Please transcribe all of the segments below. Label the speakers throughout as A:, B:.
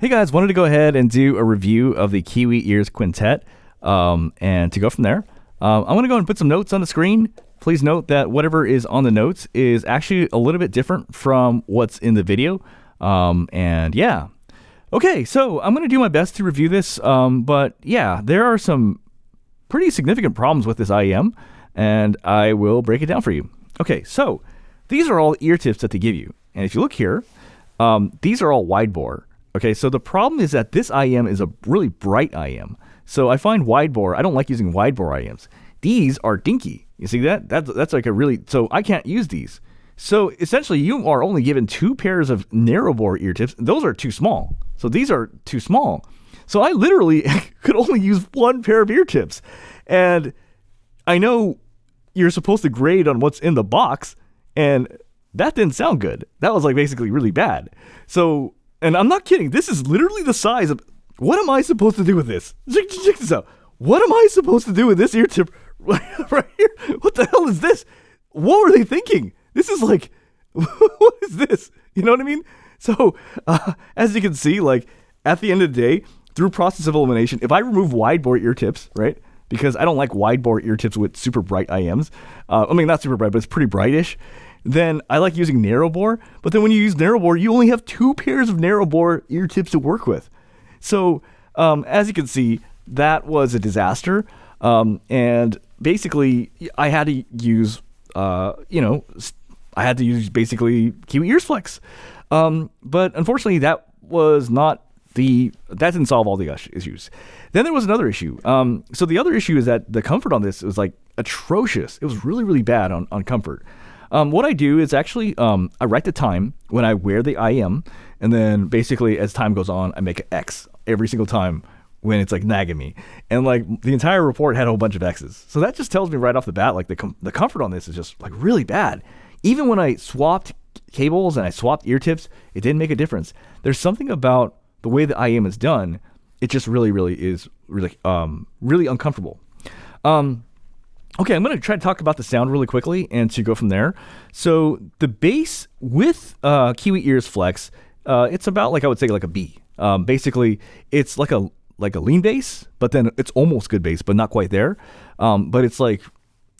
A: Hey guys, wanted to go ahead and do a review of the Kiwi Ears Quintet, and to go from there, I'm going to go and put some notes on the screen. Please note that whatever is on the notes is actually a little bit different from what's in the video, and yeah. Okay, so I'm going to do my best to review this, but yeah, there are some pretty significant problems with this IEM, and I will break it down for you. Okay, so these are all the ear tips that they give you, and if you look here, these are all wide bore. Okay, so the problem is that this IEM is a really bright IEM. So I find wide bore, I don't like using wide bore IEMs. These are dinky. You see that? That's like a really, so I can't use these. So essentially you are only given 2 pairs of narrow bore ear tips. Those are too small. So these are too small. So I literally could only use 1 pair of ear tips. And I know you're supposed to grade on what's in the box, and that didn't sound good. That was like basically really bad. So, and I'm not kidding. This is literally the size of, what am I supposed to do with this? Check this out. What am I supposed to do with this ear tip right here? What the hell is this? What were they thinking? This is like, what is this? You know what I mean? So, as you can see, like at the end of the day, through process of elimination, if I remove wide bore ear tips, right? Because I don't like wide bore ear tips with super bright IEMs. I mean, not super bright, but it's pretty brightish. Then I like using narrow bore. But then when you use narrow bore, you only have 2 pairs of narrow bore ear tips to work with. So as you can see, that was a disaster. And basically, I had to use, basically Kiwi Ears Flex. But unfortunately, that didn't solve all the issues. Then there was another issue. So the other issue is that the comfort on this was like atrocious. It was really, really bad on comfort. What I do is actually, I write the time when I wear the IEM, and then basically as time goes on, I make an X every single time when it's like nagging me. And like the entire report had a whole bunch of X's. So that just tells me right off the bat, like the comfort on this is just like really bad. Even when I swapped cables and I swapped ear tips, it didn't make a difference. There's something about the way the IEM is done. It just really is really uncomfortable. Okay, I'm going to try to talk about the sound really quickly and to go from there. So the bass with Kiwi Ears Flex, it's about like I would say like a B. Basically, it's like a lean bass, but then it's almost good bass, but not quite there. But it's like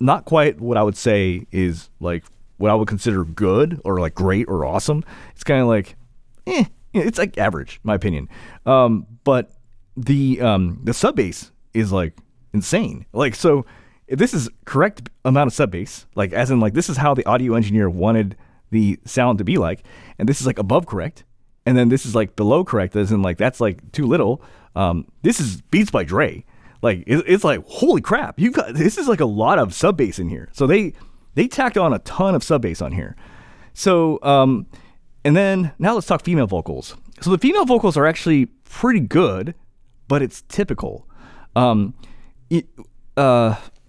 A: not quite what I would say is like what I would consider good or like great or awesome. It's kind of like, it's like average, in my opinion. But the sub bass is like insane. Like, so if this is correct amount of sub bass, like as in like this is how the audio engineer wanted the sound to be like, and this is like above correct, and then this is like below correct, as in like that's like too little. This is Beats by Dre. Like it's like holy crap, this is like a lot of sub bass in here. So they tacked on a ton of sub bass on here. So and then now let's talk female vocals. So the female vocals are actually pretty good, but it's typical.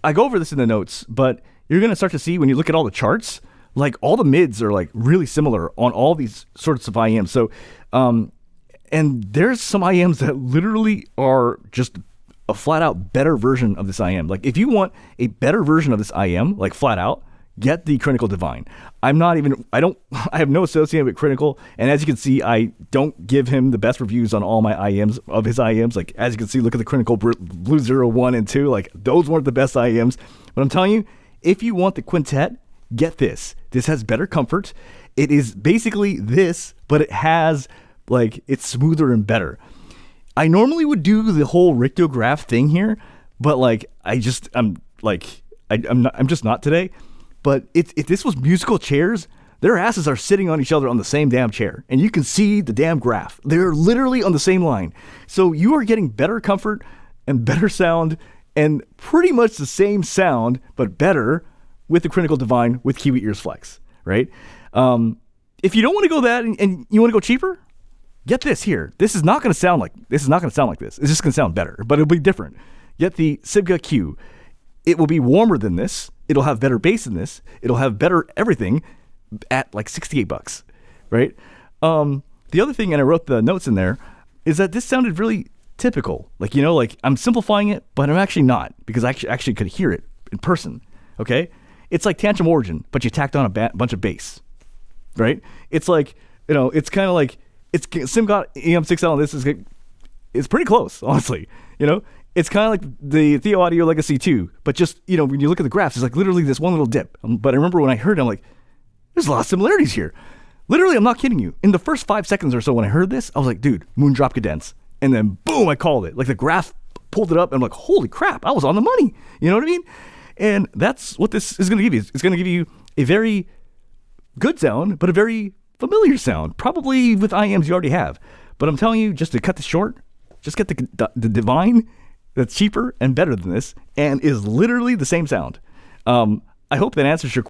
A: I go over this in the notes, but you're going to start to see when you look at all the charts, like all the mids are like really similar on all these sorts of IEMs. So, and there's some IEMs that literally are just a flat out better version of this IEM. Like if you want a better version of this IEM, like flat out, get the Critical Divine. I have no association with Critical. And as you can see, I don't give him the best reviews on all my IEMs of his IEMs. Like as you can see, look at the Critical Blue 0, 1, and 2. Like those weren't the best IEMs. But I'm telling you, if you want the Quintet, get this. This has better comfort. It is basically this, but it has like, it's smoother and better. I normally would do the whole rictograph thing here, but like, I'm just not today. But if this was musical chairs, their asses are sitting on each other on the same damn chair. And you can see the damn graph. They're literally on the same line. So you are getting better comfort and better sound and pretty much the same sound, but better with the Critical Divine with Kiwi Ears Flex, right? If you don't want to go that and you want to go cheaper, get this here. This is not going to sound like this. It's just going to sound better, but it'll be different. Get the Sibga Q. It will be warmer than this. It'll have better bass than this. It'll have better everything at like $68, right? The other thing, and I wrote the notes in there, is that this sounded really typical. Like, like I'm simplifying it, but I'm actually not, because I actually could hear it in person, okay? It's like Tantrum Origin, but you tacked on a bunch of bass, right? It's like, it's kind of like it's SimGod EM6L, and this is it's pretty close, honestly. You know, it's kind of like the Theo Audio Legacy 2, but just, you know, when you look at the graphs, it's like literally this one little dip. But I remember when I heard it, I'm like, there's a lot of similarities here. Literally, I'm not kidding you. In the first 5 seconds or so when I heard this, I was like, dude, Moondrop Cadence. And then boom, I called it. Like the graph pulled it up, and I'm like, holy crap, I was on the money. You know what I mean? And that's what this is going to give you. It's going to give you a very good sound, but a very familiar sound, probably with IEMs you already have. But I'm telling you, just to cut this short, just get the Divine that's cheaper and better than this, and is literally the same sound. I hope that answers your